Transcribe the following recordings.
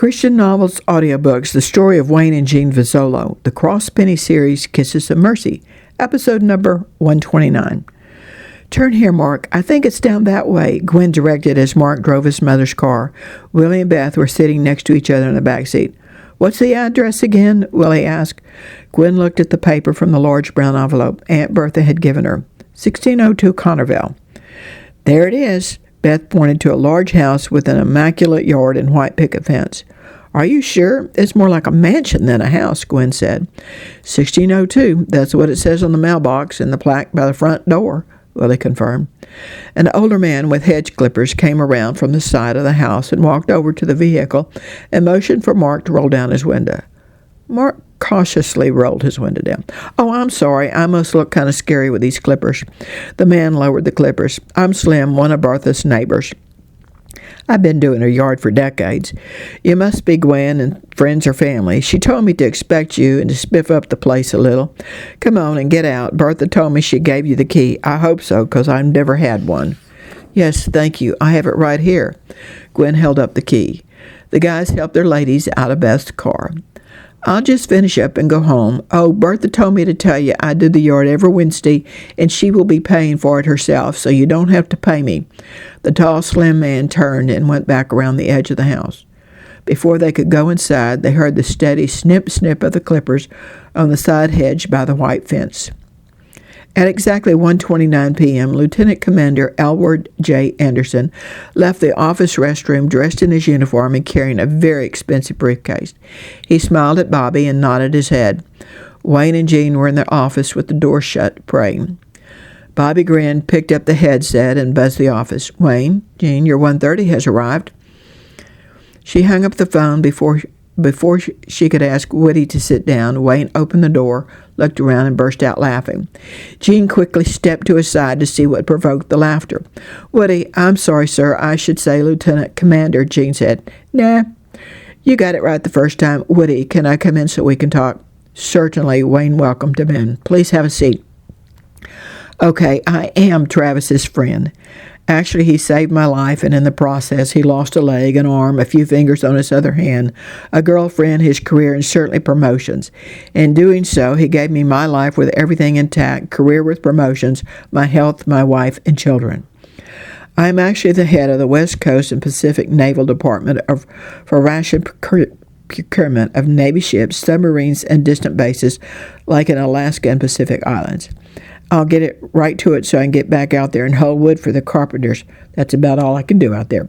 Christian Novels Audiobooks, The Story of Wayne and Jean Vozzolo, the Cross Penny Series, Kisses of Mercy, episode number 129. "Turn here, Mark. I think it's down that way," Gwen directed as Mark drove his mother's car. Willie and Beth were sitting next to each other in the back seat. "What's the address again?" Willie asked. Gwen looked at the paper from the large brown envelope Aunt Bertha had given her. 1602 Connerville. "There it is." Beth pointed to a large house with an immaculate yard and white picket fence. "Are you sure? It's more like a mansion than a house," Gwen said. 1602, that's what it says on the mailbox and the plaque by the front door, Willie confirmed. An older man with hedge clippers came around from the side of the house and walked over to the vehicle and motioned for Mark to roll down his window. Mark cautiously rolled his window down. "Oh, I'm sorry. I must look kind of scary with these clippers." The man lowered the clippers. "I'm Slim, one of Bertha's neighbors. I've been doing her yard for decades. You must be Gwen and friends or family. She told me to expect you and to spiff up the place a little. Come on and get out. Bertha told me she gave you the key. I hope so, 'cause I've never had one." "Yes, thank you. I have it right here." Gwen held up the key. The guys helped their ladies out of Beth's car. "I'll just finish up and go home. Oh, Bertha told me to tell you I do the yard every Wednesday, and she will be paying for it herself, so you don't have to pay me." The tall, slim man turned and went back around the edge of the house. Before they could go inside, they heard the steady snip-snip of the clippers on the side hedge by the white fence. At exactly 1:29 p.m., Lieutenant Commander Albert J. Anderson left the office restroom dressed in his uniform and carrying a very expensive briefcase. He smiled at Bobby and nodded his head. Wayne and Jean were in their office with the door shut, praying. Bobby grinned, picked up the headset, and buzzed the office. "Wayne, Jean, your 1:30 has arrived." She hung up the phone before she could ask Woody to sit down. Wayne opened the door, looked around, and burst out laughing. Jean quickly stepped to his side to see what provoked the laughter. "Woody, I'm sorry, sir. I should say Lieutenant Commander," Jean said. "Nah, you got it right the first time. Woody, can I come in so we can talk?" "Certainly," Wayne welcomed him in. "Please have a seat." "Okay, I am Travis's friend. Actually, he saved my life, and in the process, he lost a leg, an arm, a few fingers on his other hand, a girlfriend, his career, and certainly promotions. In doing so, he gave me my life with everything intact, career with promotions, my health, my wife, and children. I am actually the head of the West Coast and Pacific Naval Department for ration procurement of Navy ships, submarines, and distant bases like in Alaska and Pacific Islands. I'll get it right to it so I can get back out there and hold wood for the carpenters. That's about all I can do out there."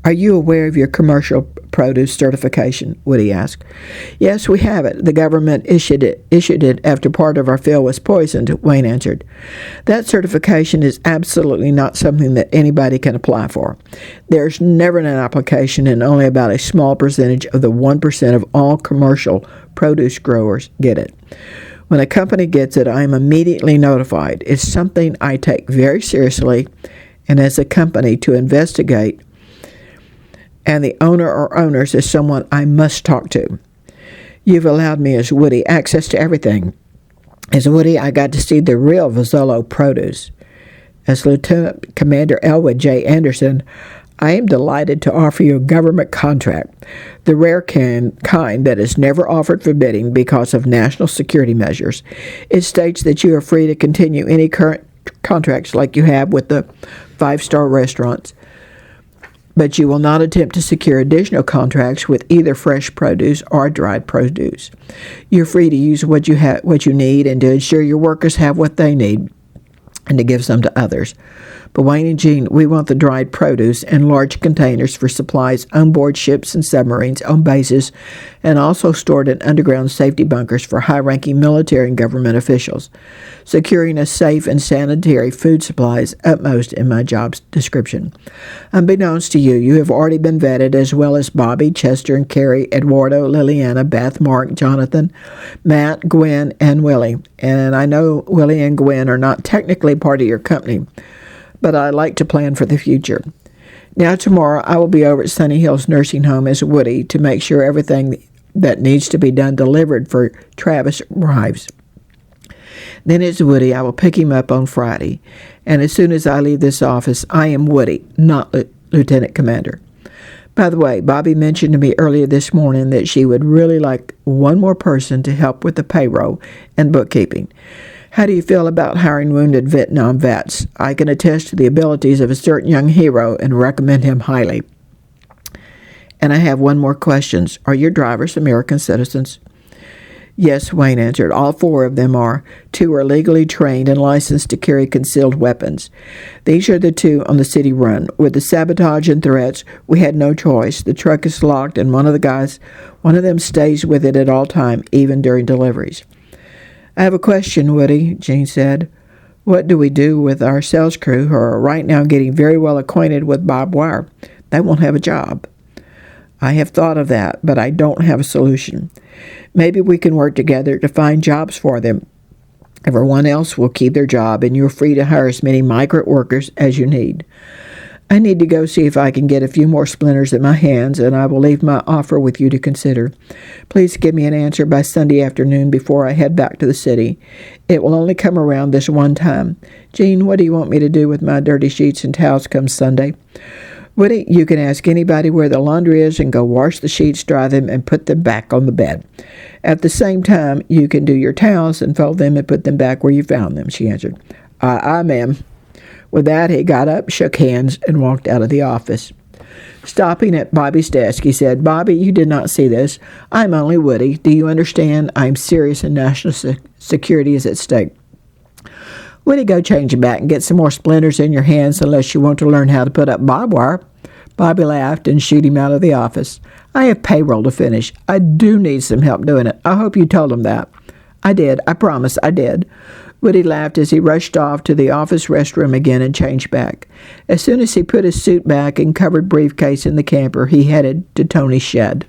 "Are you aware of your commercial produce certification?" Woody asked. "Yes, we have it. The government issued it after part of our field was poisoned," Wayne answered. "That certification is absolutely not something that anybody can apply for. There's never an application, and only about a small percentage of the 1% of all commercial produce growers get it. When a company gets it, I am immediately notified. It's something I take very seriously, and as a company to investigate, and the owner or owners is someone I must talk to. You've allowed me as Woody access to everything. As Woody, I got to see the real Vozzolo produce. As Lieutenant Commander Elwood J. Anderson, I am delighted to offer you a government contract, the rare kind that is never offered for bidding because of national security measures. It states that you are free to continue any current contracts like you have with the five-star restaurants, but you will not attempt to secure additional contracts with either fresh produce or dried produce. You're free to use what you need and to ensure your workers have what they need and to give some to others. But Wayne and Jean, we want the dried produce in large containers for supplies on board ships and submarines, on bases, and also stored in underground safety bunkers for high-ranking military and government officials. Securing a safe and sanitary food supply is utmost in my job description. Unbeknownst to you, you have already been vetted, as well as Bobby, Chester, and Carrie, Eduardo, Liliana, Beth, Mark, Jonathan, Matt, Gwen, and Willie. And I know Willie and Gwen are not technically part of your company, but I like to plan for the future. Now tomorrow I will be over at Sunny Hills Nursing Home as Woody to make sure everything that needs to be done delivered for Travis arrives. Then as Woody, I will pick him up on Friday, and as soon as I leave this office, I am Woody, not Lieutenant Commander. By the way, Bobby mentioned to me earlier this morning that she would really like one more person to help with the payroll and bookkeeping. How do you feel about hiring wounded Vietnam vets? I can attest to the abilities of a certain young hero and recommend him highly. And I have one more question. Are your drivers American citizens? Yes, Wayne answered. All 4 of them are. 2 are legally trained and licensed to carry concealed weapons. These are the 2 on the city run. With the sabotage and threats, we had no choice. The truck is locked, and one of them stays with it at all time, even during deliveries. I have a question, Woody, Jean said. What do we do with our sales crew who are right now getting very well acquainted with barbed wire? They won't have a job. I have thought of that, but I don't have a solution. Maybe we can work together to find jobs for them. Everyone else will keep their job, and you're free to hire as many migrant workers as you need. I need to go see if I can get a few more splinters in my hands, and I will leave my offer with you to consider. Please give me an answer by Sunday afternoon before I head back to the city. It will only come around this one time. Jean, what do you want me to do with my dirty sheets and towels come Sunday? Woody, you can ask anybody where the laundry is and go wash the sheets, dry them, and put them back on the bed. At the same time, you can do your towels and fold them and put them back where you found them, she answered. Aye, ma'am. With that, he got up, shook hands, and walked out of the office. Stopping at Bobby's desk, he said, Bobby, you did not see this. I'm only Woody. Do you understand? I'm serious and national security is at stake. Woody, go change your back and get some more splinters in your hands unless you want to learn how to put up barbed wire. Bobby laughed and shooed him out of the office. I have payroll to finish. I do need some help doing it. I hope you told him that. I did. I promise I did. Woody laughed as he rushed off to the office restroom again and changed back. As soon as he put his suit back and covered briefcase in the camper, he headed to Tony's shed.